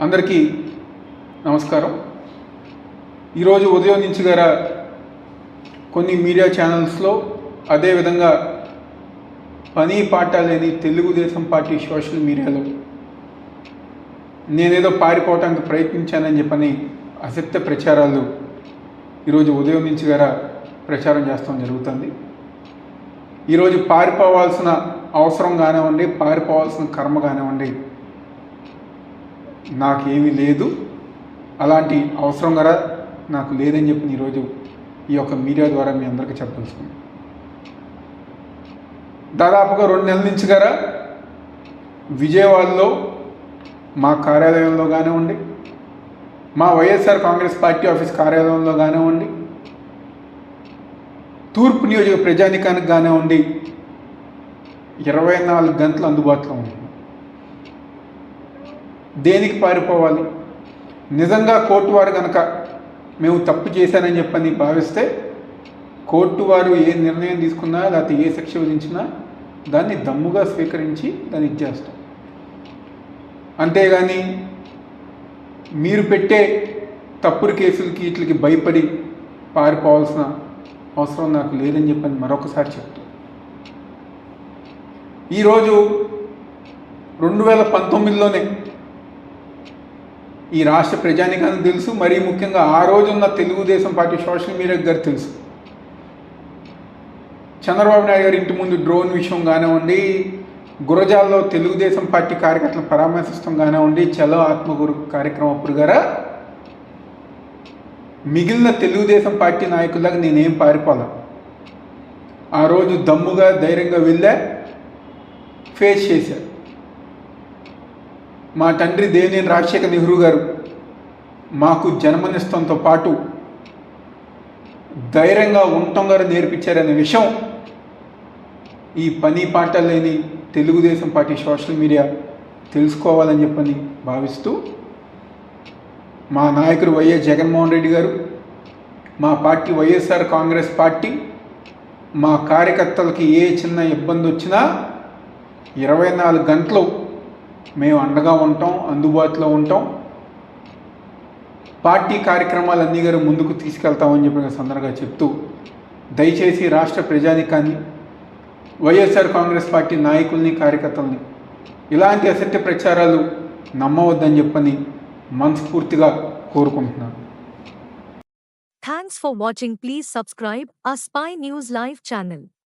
అందరికీ నమస్కారం. ఈరోజు ఉదయం నుంచి కొన్ని మీడియా ఛానల్స్లో, అదేవిధంగా పని పాట లేని తెలుగుదేశం పార్టీ సోషల్ మీడియాలో నేనేదో పారిపోవటానికి ప్రయత్నించానని చెప్పని అసత్య ప్రచారాలు ఈరోజు ఉదయం నుంచి ప్రచారం చేస్తాం జరుగుతుంది. ఈరోజు పారిపోవాల్సిన అవసరం కానివ్వండి, పారిపోవాల్సిన కర్మ కానివ్వండి నాకేమీ లేదు, అలాంటి అవసరం నాకు లేదని చెప్పి ఈరోజు ఈ యొక్క మీడియా ద్వారా మీ అందరికీ చెప్పదలుచుకున్నాను. దాదాపుగా 2 నెలల నుంచి విజయవాడలో మా కార్యాలయంలో కానివ్వండి, మా వైఎస్ఆర్ కాంగ్రెస్ పార్టీ ఆఫీస్ కార్యాలయంలో కానివ్వండి, తూర్పు నియోజక ప్రజానికానికి కానివ్వండి 24 గంటలు అందుబాటులో ఉంది. దేనికి పారిపోవాలి? నిజంగా కోర్టు వారు కనుక మేము తప్పు చేశానని చెప్పని భావిస్తే కోర్టు వారు ఏ నిర్ణయం తీసుకున్నా, లేకపోతే ఏ శిక్ష విధించినా దాన్ని దమ్ముగా స్వీకరించి దాన్ని ఇచ్చేస్తాం. అంతేగాని మీరు పెట్టే తప్పుడు కేసులకి వీటికి భయపడి పారిపోవాల్సిన అవసరం నాకు లేదని చెప్పని మరొకసారి చెప్తాను. ఈరోజు 2019లోనే ఈ రాష్ట్ర ప్రజానికానికి తెలుసు, మరీ ముఖ్యంగా ఆ రోజున్న తెలుగుదేశం పార్టీ సోషల్ మీడియాకి తెలుసు. చంద్రబాబు నాయుడు గారి ఇంటి ముందు డ్రోన్ విషయం కానివ్వండి, గురజాల్లో తెలుగుదేశం పార్టీ కార్యకర్తలను పరామర్శిస్తాం కానివ్వండి, చలో ఆత్మగురు కార్యక్రమం అప్పుడు మిగిలిన తెలుగుదేశం పార్టీ నాయకులకు నేనేం పారిపోలా. ఆ రోజు దమ్ముగా ధైర్యంగా వెళ్ళా, ఫేస్ చేశారు. మా తండ్రి దేవినేని రాజశేఖర్ నెహ్రూ గారు మాకు జన్మనిస్తంతో పాటు ధైర్యంగా ఉండటం నేర్పించారనే విషయం ఈ పని పాట లేని తెలుగుదేశం పార్టీ సోషల్ మీడియా తెలుసుకోవాలని చెప్పని భావిస్తూ, మా నాయకుడు వైఎస్ జగన్మోహన్ రెడ్డి గారు, మా పార్టీ వైఎస్ఆర్ కాంగ్రెస్ పార్టీ మా కార్యకర్తలకి ఏ చిన్న ఇబ్బంది వచ్చినా 24 గంటలు మేము అండగా ఉంటాం, అందుబాటులో ఉంటాం, పార్టీ కార్యక్రమాలన్నీ ముందుకు తీసుకెళ్తామని చెప్పిన సందర్భంగా చెప్తూ, దయచేసి రాష్ట్ర ప్రజానికాన్ని, వైఎస్ఆర్ కాంగ్రెస్ పార్టీ నాయకుల్ని, కార్యకర్తల్ని ఇలాంటి అసత్య ప్రచారాలు నమ్మవద్దని చెప్పని మనస్ఫూర్తిగా కోరుకుంటున్నాను. Thanks for watching. Please subscribe our Spy News Live channel.